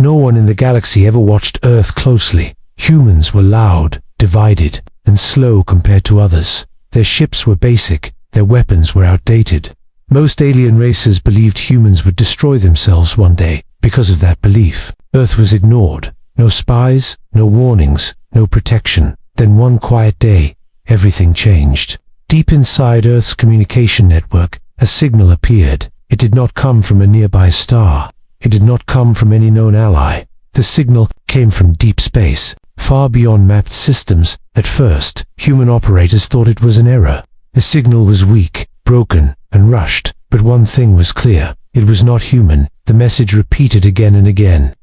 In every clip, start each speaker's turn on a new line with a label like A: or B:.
A: No one in the galaxy ever watched Earth closely. Humans were loud, divided, and slow compared to others. Their ships were basic, their weapons were outdated. Most alien races believed humans would destroy themselves one day. Because of that belief, Earth was ignored. No spies, no warnings, no protection. Then one quiet day, everything changed. Deep inside Earth's communication network, a signal appeared. It did not come from a nearby star. It did not come from any known ally. The signal came from deep space, far beyond mapped systems. At first, human operators thought it was an error. The signal was weak, broken, and rushed. But one thing was clear. It was not human. The message repeated again and again,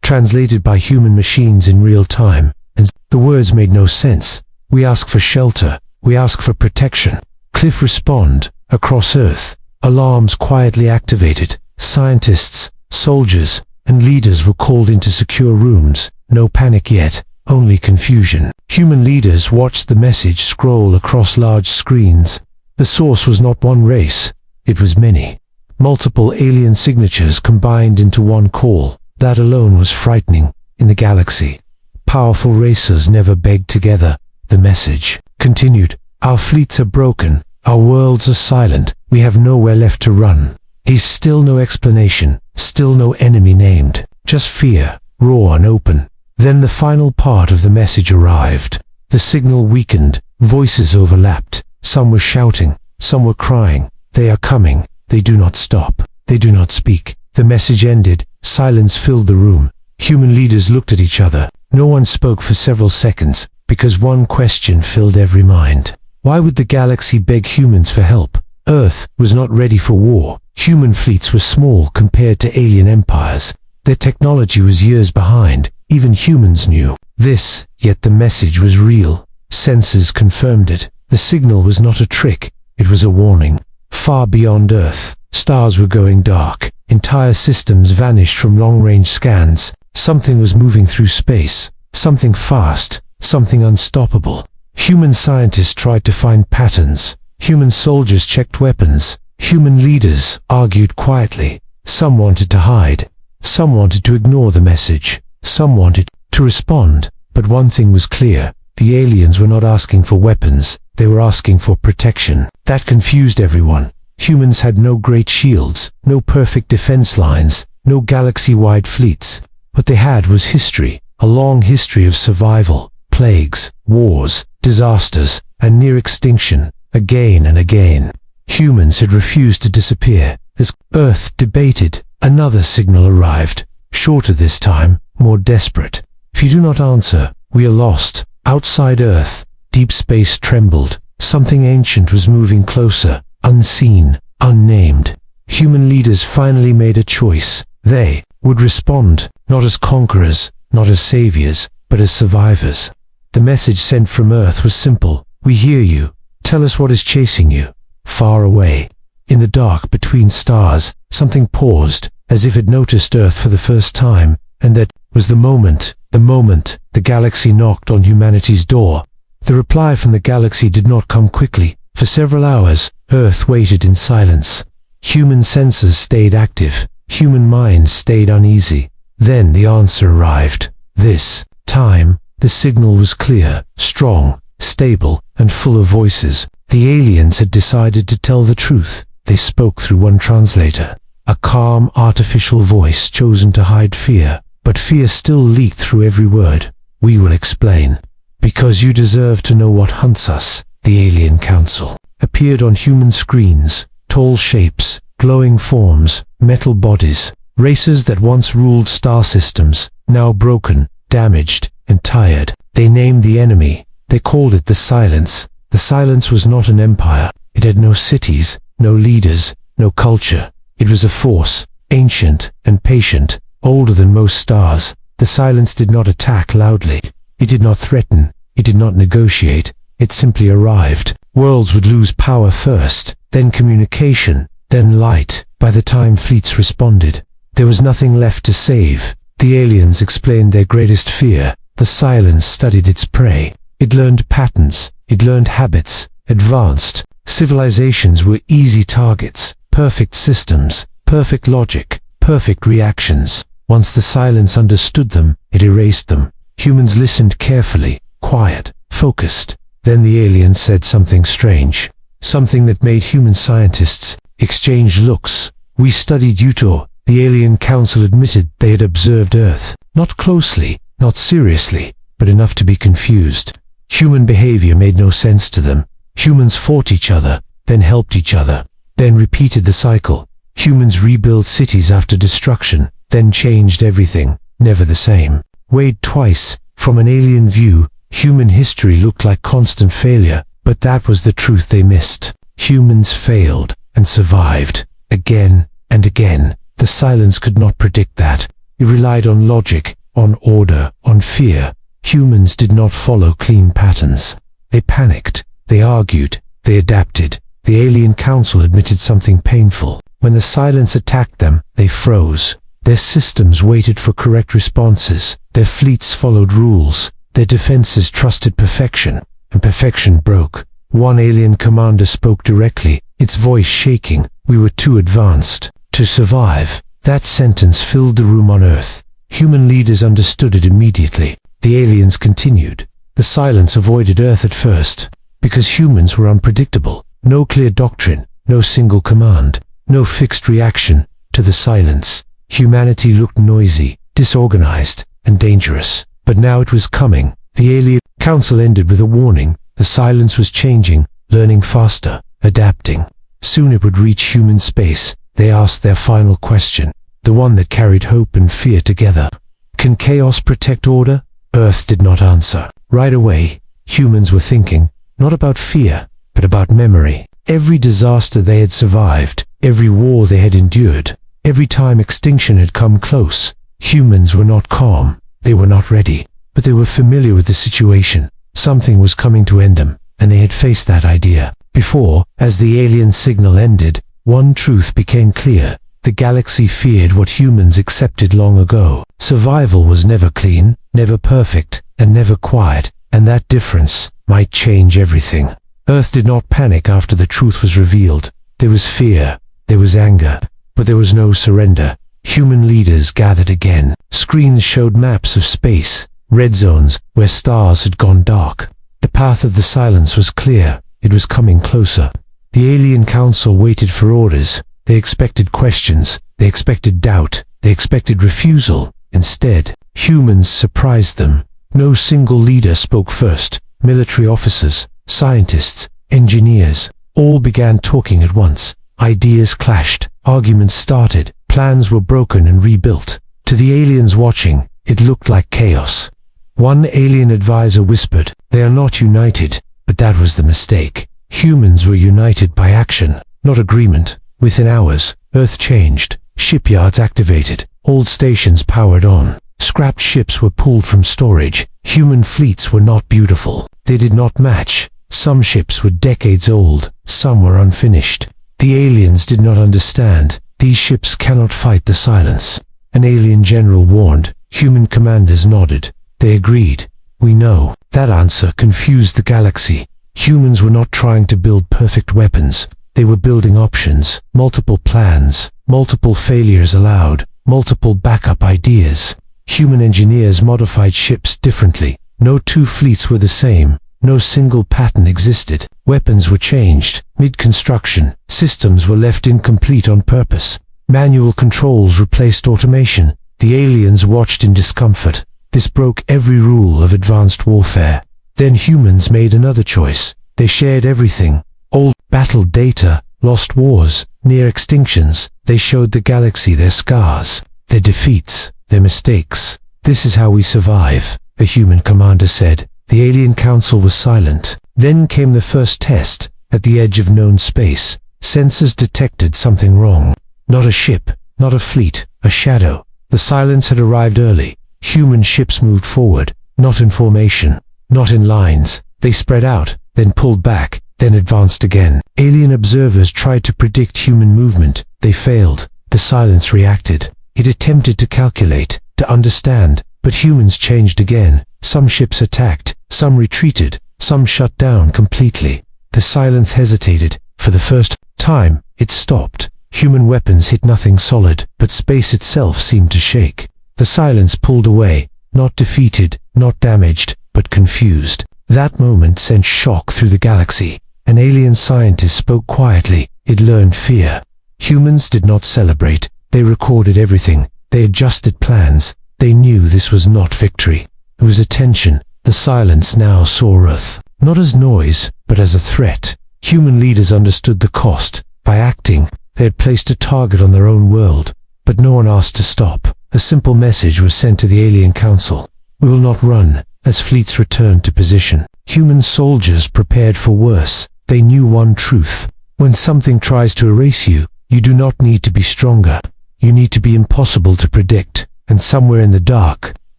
A: translated by human machines in real time, and the words made no sense. We ask for shelter. We ask for protection. Cliff respond. Across Earth, alarms quietly activated. Scientists, soldiers, and leaders were called into secure rooms. No panic yet, only confusion. Human leaders watched the message scroll across large screens. The source was not one race. It was many. Multiple alien signatures combined into one call. That alone was frightening. In the galaxy, powerful races never begged together. The message continued. Our fleets are broken. Our worlds are silent. We have nowhere left to run. He's still no explanation. Still no enemy named. Just fear, raw and open. Then the final part of the message arrived. The signal weakened. Voices overlapped. Some were shouting. Some were crying. They are coming. They do not stop. They do not speak. The message ended. Silence filled the room. Human leaders looked at each other. No one spoke for several seconds, because one question filled every mind. Why would the galaxy beg humans for help? Earth was not ready for war. Human fleets were small compared to alien empires. Their technology was years behind. Even humans knew this, yet the message was real. Sensors confirmed it. The signal was not a trick. It was a warning. Far beyond Earth, stars were going dark. Entire systems vanished from long-range scans. Something was moving through space. Something fast. Something unstoppable. Human scientists tried to find patterns. Human soldiers checked weapons. Human leaders argued quietly. Some wanted to hide. Some wanted to ignore the message. Some wanted to respond. But one thing was clear. The aliens were not asking for weapons. They were asking for protection. That confused everyone. Humans had no great shields, no perfect defense lines, no galaxy-wide fleets. What they had was history, a long history of survival, plagues, wars, disasters, and near extinction, again and again. Humans had refused to disappear. As Earth debated, another signal arrived, shorter this time, more desperate. If you do not answer, we are lost. Outside Earth, deep space trembled. Something ancient was moving closer, unseen, unnamed. Human leaders finally made a choice. They would respond, not as conquerors, not as saviors, but as survivors. The message sent from Earth was simple. We hear you. Tell us what is chasing you. Far away, in the dark between stars, something paused, as if it noticed Earth for the first time, and that was the moment the galaxy knocked on humanity's door. The reply from the galaxy did not come quickly. For several hours, Earth waited in silence. Human senses stayed active. Human minds stayed uneasy. Then the answer arrived. This time, the signal was clear, strong, stable, and full of voices. The aliens had decided to tell the truth. They spoke through one translator. A calm, artificial voice chosen to hide fear. But fear still leaked through every word. We will explain. Because you deserve to know what hunts us. The Alien Council appeared on human screens. Tall shapes, glowing forms, metal bodies. Races that once ruled star systems, now broken, damaged, and tired. They named the enemy. They called it the Silence. The Silence was not an empire. It had no cities, no leaders, no culture. It was a force, ancient and patient, older than most stars. The Silence did not attack loudly. It did not threaten. It did not negotiate. It simply arrived. Worlds would lose power first, then communication, then light. By the time fleets responded, there was nothing left to save. The aliens explained their greatest fear. The Silence studied its prey. It learned patterns. It learned habits. Advanced civilizations were easy targets. Perfect systems. Perfect logic. Perfect reactions. Once the silence understood them, it erased them. Humans listened carefully, quiet, focused. Then the aliens said something strange. Something that made human scientists exchange looks. "We studied Utah." The alien council admitted they had observed Earth. Not closely, not seriously, but enough to be confused. Human behavior made no sense to them. Humans fought each other, then helped each other, then repeated the cycle. Humans rebuilt cities after destruction, then changed everything, never the same. Weighed twice, from an alien view, human history looked like constant failure, but that was the truth they missed. Humans failed, and survived, again and again. The silence could not predict that. It relied on logic, on order, on fear. Humans did not follow clean patterns. They panicked, they argued, they adapted. The alien council admitted something painful. When the silence attacked them, they froze. Their systems waited for correct responses. Their fleets followed rules. Their defenses trusted perfection, and perfection broke. One alien commander spoke directly, its voice shaking. "We were too advanced to survive." That sentence filled the room on Earth. Human leaders understood it immediately. The aliens continued. The silence avoided Earth at first, because humans were unpredictable. No clear doctrine, no single command, no fixed reaction to the silence. Humanity looked noisy, disorganized, and dangerous. But now it was coming. The alien council ended with a warning. The silence was changing, learning faster, adapting. Soon it would reach human space. They asked their final question, the one that carried hope and fear together. Can chaos protect order? Earth did not answer. Right away, humans were thinking, not about fear, but about memory. Every disaster they had survived, every war they had endured, every time extinction had come close, humans were not calm. They were not ready, but they were familiar with the situation. Something was coming to end them, and they had faced that idea before. As the alien signal ended, one truth became clear. The galaxy feared what humans accepted long ago. Survival was never clean, never perfect, and never quiet, and that difference might change everything. Earth did not panic after the truth was revealed. There was fear, there was anger, but there was no surrender. Human leaders gathered again. Screens showed maps of space, red zones where stars had gone dark. The path of the silence was clear. It was coming closer. The alien council waited for orders. They expected questions. They expected doubt. They expected refusal. Instead, humans surprised them. No single leader spoke first. Military officers, scientists, engineers, all began talking at once. Ideas clashed. Arguments started. Plans were broken and rebuilt. To the aliens watching, it looked like chaos. One alien advisor whispered, "They are not united," but that was the mistake. Humans were united by action, not agreement. Within hours, Earth changed. Shipyards activated. Old stations powered on. Scrapped ships were pulled from storage. Human fleets were not beautiful. They did not match. Some ships were decades old. Some were unfinished. The aliens did not understand. These ships cannot fight the silence. An alien general warned. Human commanders nodded. They agreed. "We know." That answer confused the galaxy. Humans were not trying to build perfect weapons. They were building options, multiple plans, multiple failures allowed, multiple backup ideas. Human engineers modified ships differently. No two fleets were the same. No single pattern existed. Weapons were changed mid-construction. Systems were left incomplete on purpose. Manual controls replaced automation. The aliens watched in discomfort. This broke every rule of advanced warfare. Then humans made another choice. They shared everything. Old battle data, lost wars, near extinctions. They showed the galaxy their scars, their defeats, their mistakes. "This is how we survive," a human commander said. The alien council was silent. Then came the first test. At the edge of known space, sensors detected something wrong. Not a ship, not a fleet, a shadow. The silence had arrived early. Human ships moved forward, not in formation, not in lines. They spread out, then pulled back, then advanced again. Alien observers tried to predict human movement. They failed. The silence reacted. It attempted to calculate, to understand, but humans changed again. Some ships attacked, some retreated, some shut down completely. The silence hesitated. For the first time, it stopped. Human weapons hit nothing solid, but space itself seemed to shake. The silence pulled away, not defeated, not damaged, but confused. That moment sent shock through the galaxy. An alien scientist spoke quietly. It learned fear. Humans did not celebrate. They recorded everything. They adjusted plans. They knew this was not victory. It was a tension. The silence now saw Earth, not as noise, but as a threat. Human leaders understood the cost. By acting, they had placed a target on their own world. But no one asked to stop. A simple message was sent to the Alien Council. We will not run, as fleets returned to position. Human soldiers prepared for worse. They knew one truth. When something tries to erase you, you do not need to be stronger. You need to be impossible to predict. And somewhere in the dark,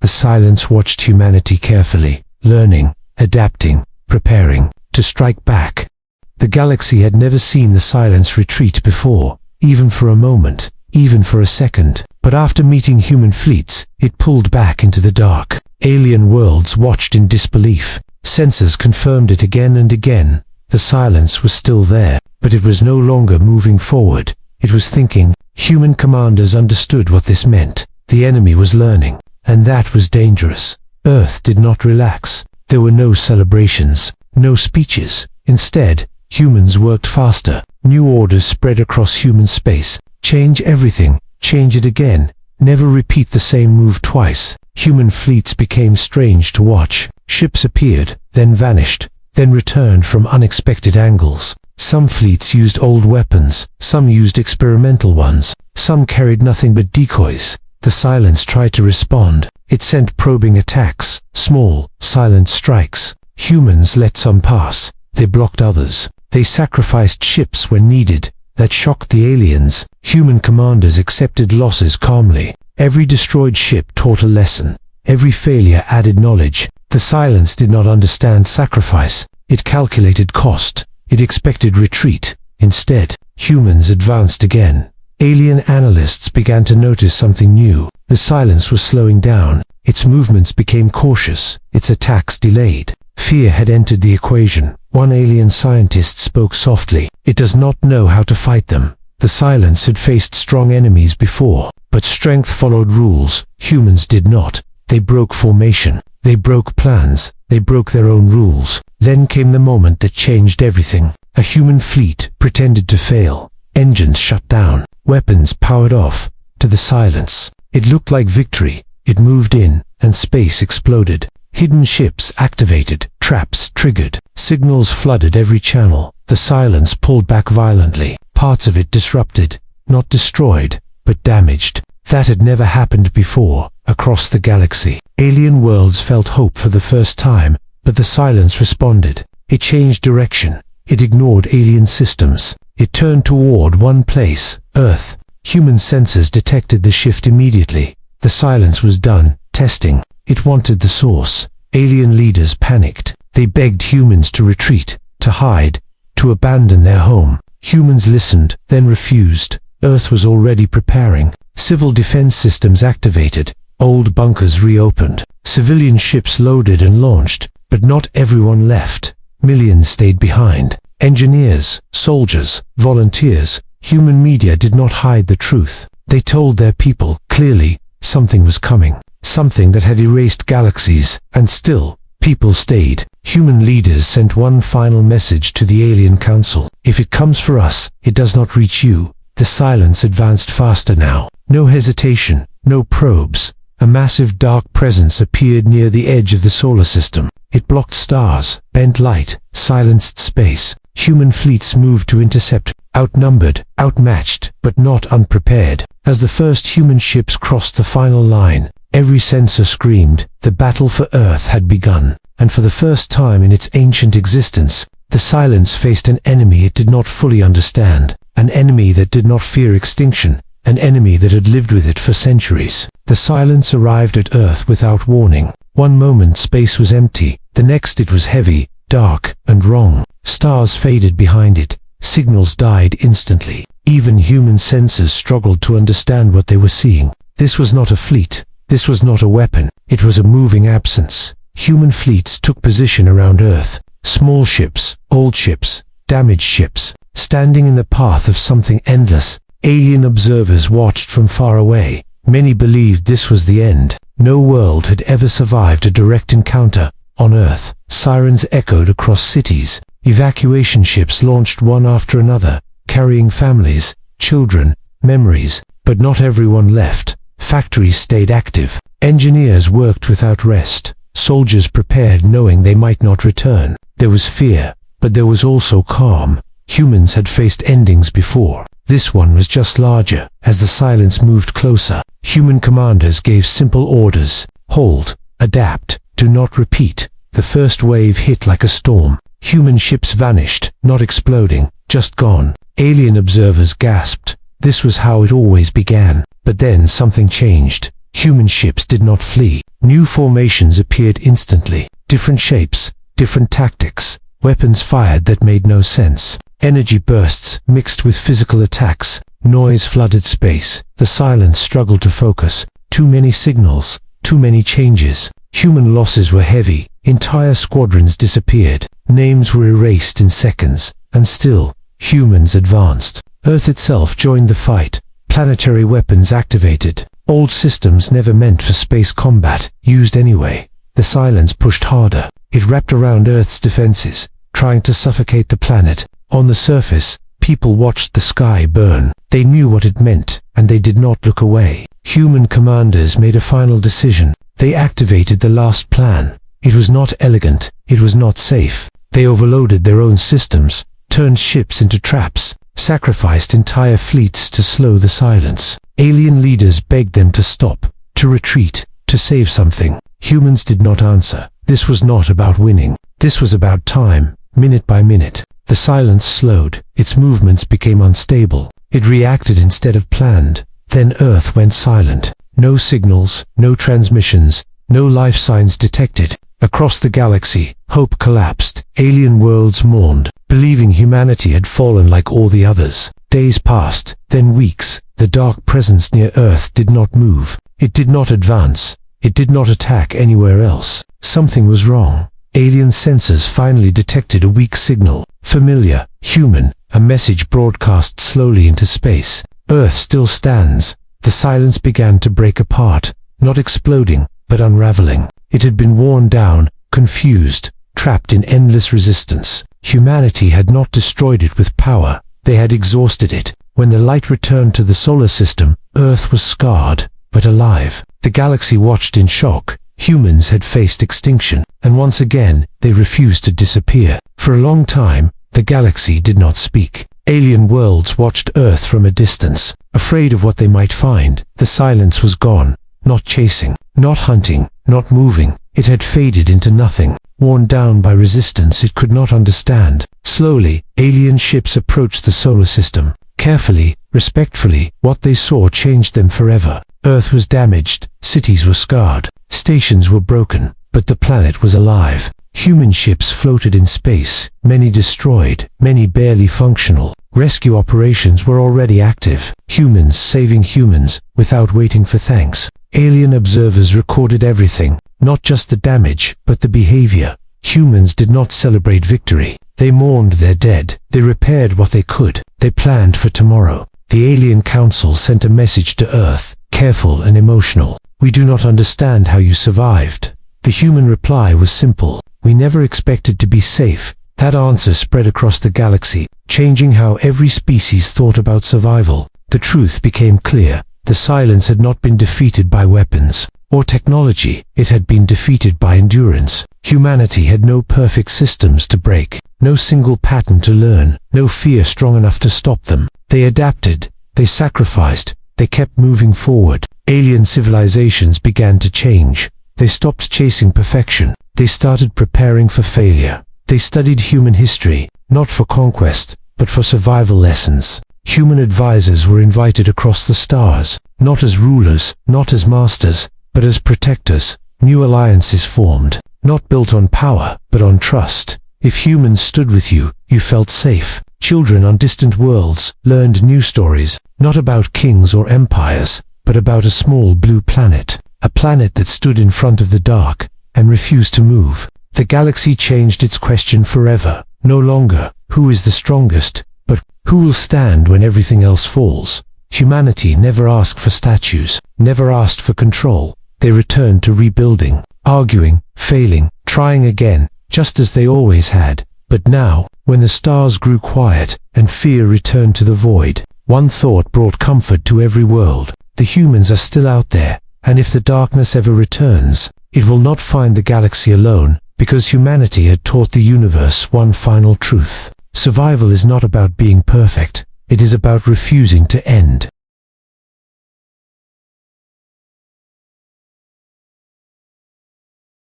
A: the silence watched humanity carefully, learning, adapting, preparing to strike back. The galaxy had never seen the silence retreat before, even for a moment, even for a second. But after meeting human fleets, it pulled back into the dark. Alien worlds watched in disbelief. Sensors confirmed it again and again. The silence was still there, but it was no longer moving forward. It was thinking. Human commanders understood what this meant. The enemy was learning, and that was dangerous. Earth did not relax. There were no celebrations, no speeches. Instead, humans worked faster. New orders spread across human space. Change everything, change it again. Never repeat the same move twice. Human fleets became strange to watch. Ships appeared, then vanished, then returned from unexpected angles. Some fleets used old weapons, some used experimental ones, some carried nothing but decoys. The silence tried to respond. It sent probing attacks, small, silent strikes. Humans let some pass. They blocked others. They sacrificed ships when needed. That shocked the aliens. Human commanders accepted losses calmly. Every destroyed ship taught a lesson. Every failure added knowledge. The silence did not understand sacrifice. It calculated cost. It expected retreat. Instead, humans advanced again. Alien analysts began to notice something new. The silence was slowing down. Its movements became cautious. Its attacks delayed. Fear had entered the equation. One alien scientist spoke softly. It does not know how to fight them. The silence had faced strong enemies before, but strength followed rules. Humans did not. They broke formation. They broke plans. They broke their own rules. Then came the moment that changed everything. A human fleet pretended to fail. Engines shut down. Weapons powered off. To the silence, it looked like victory. It moved in, and space exploded. Hidden ships activated. Traps triggered. Signals flooded every channel. The silence pulled back violently. Parts of it disrupted. Not destroyed, but damaged. That had never happened before. Across the galaxy, alien worlds felt hope for the first time, but the silence responded. It changed direction. It ignored alien systems. It turned toward one place, Earth. Human sensors detected the shift immediately. The silence was done. Testing. It wanted the source. Alien leaders panicked. They begged humans to retreat, to hide, to abandon their home. Humans listened, then refused. Earth was already preparing. Civil defense systems activated. Old bunkers reopened. Civilian ships loaded and launched, but not everyone left. Millions stayed behind. Engineers, soldiers, volunteers. Human media did not hide the truth. They told their people, clearly, something was coming. Something that had erased galaxies, and still, people stayed. Human leaders sent one final message to the Alien Council. If it comes for us, it does not reach you. The silence advanced faster now. No hesitation, no probes. A massive dark presence appeared near the edge of the solar system. It blocked stars, bent light, silenced space. Human fleets moved to intercept, outnumbered, outmatched, but not unprepared. As the first human ships crossed the final line, every sensor screamed, the battle for Earth had begun. And for the first time in its ancient existence, the silence faced an enemy it did not fully understand. An enemy that did not fear extinction. An enemy that had lived with it for centuries. The silence arrived at Earth without warning. One moment space was empty, the next it was heavy, dark, and wrong. Stars faded behind it. Signals died instantly. Even human senses struggled to understand what they were seeing. This was not a fleet. This was not a weapon. It was a moving absence. Human fleets took position around Earth. Small ships, old ships, damaged ships, standing in the path of something endless. Alien observers watched from far away. Many believed this was the end. No world had ever survived a direct encounter. On Earth, sirens echoed across cities. Evacuation ships launched one after another, carrying families, children, memories, but not everyone left. Factories stayed active. Engineers worked without rest. Soldiers prepared knowing they might not return. There was fear, but there was also calm. Humans had faced endings before. This one was just larger. As the silence moved closer, human commanders gave simple orders. Hold, adapt, do not repeat. The first wave hit like a storm. Human ships vanished, not exploding, just gone. Alien observers gasped. This was how it always began. But then something changed. Human ships did not flee. New formations appeared instantly. Different shapes, different tactics. Weapons fired that made no sense. Energy bursts mixed with physical attacks. Noise flooded space. The silence struggled to focus. Too many signals, too many changes. Human losses were heavy. Entire squadrons disappeared. Names were erased in seconds. And still, humans advanced. Earth itself joined the fight. Planetary weapons activated. Old systems never meant for space combat, used anyway. The silence pushed harder. It wrapped around Earth's defenses, trying to suffocate the planet. On the surface, people watched the sky burn. They knew what it meant, and they did not look away. Human commanders made a final decision. They activated the last plan. It was not elegant. It was not safe. They overloaded their own systems, turned ships into traps, sacrificed entire fleets to slow the silence. Alien leaders begged them to stop, to retreat, to save something. Humans did not answer. This was not about winning. This was about time, minute by minute. The silence slowed. Its movements became unstable. It reacted instead of planned. Then Earth went silent. No signals, no transmissions, no life signs detected. Across the galaxy, hope collapsed. Alien worlds mourned, believing humanity had fallen like all the others. Days passed, then weeks. The dark presence near Earth did not move. It did not advance. It did not attack anywhere else. Something was wrong. Alien sensors finally detected a weak signal. Familiar, human, a message broadcast slowly into space. Earth still stands. The silence began to break apart, not exploding, but unraveling. It had been worn down, confused, trapped in endless resistance. Humanity had not destroyed it with power. They had exhausted it. When the light returned to the solar system, Earth was scarred, but alive. The galaxy watched in shock. Humans had faced extinction, and once again, they refused to disappear. For a long time, the galaxy did not speak. Alien worlds watched Earth from a distance, afraid of what they might find. The silence was gone, not chasing, not hunting, not moving. It had faded into nothing, worn down by resistance it could not understand. Slowly, alien ships approached the solar system. Carefully, respectfully, what they saw changed them forever. Earth was damaged, cities were scarred, stations were broken, but the planet was alive. Human ships floated in space, many destroyed, many barely functional. Rescue operations were already active, humans saving humans, without waiting for thanks. Alien observers recorded everything, not just the damage, but the behavior. Humans did not celebrate victory. They mourned their dead. They repaired what they could. They planned for tomorrow. The Alien Council sent a message to Earth, careful and emotional. We do not understand how you survived. The human reply was simple. We never expected to be safe. That answer spread across the galaxy, changing how every species thought about survival. The truth became clear. The silence had not been defeated by weapons or technology. It had been defeated by endurance. Humanity had no perfect systems to break, no single pattern to learn, no fear strong enough to stop them. They adapted, they sacrificed, they kept moving forward. Alien civilizations began to change. They stopped chasing perfection. They started preparing for failure. They studied human history, not for conquest, but for survival lessons. Human advisors were invited across the stars, not as rulers, not as masters, but as protectors. New alliances formed, not built on power, but on trust. If humans stood with you, you felt safe. Children on distant worlds learned new stories, not about kings or empires, but about a small blue planet, a planet that stood in front of the dark and refused to move. The galaxy changed its question forever. No longer, who is the strongest, but who will stand when everything else falls? Humanity never asked for statues, never asked for control. They returned to rebuilding, arguing, failing, trying again, just as they always had. But now, when the stars grew quiet and fear returned to the void, one thought brought comfort to every world. The humans are still out there, and if the darkness ever returns, it will not find the galaxy alone, because humanity had taught the universe one final truth. Survival is not about being perfect. It is about refusing to end.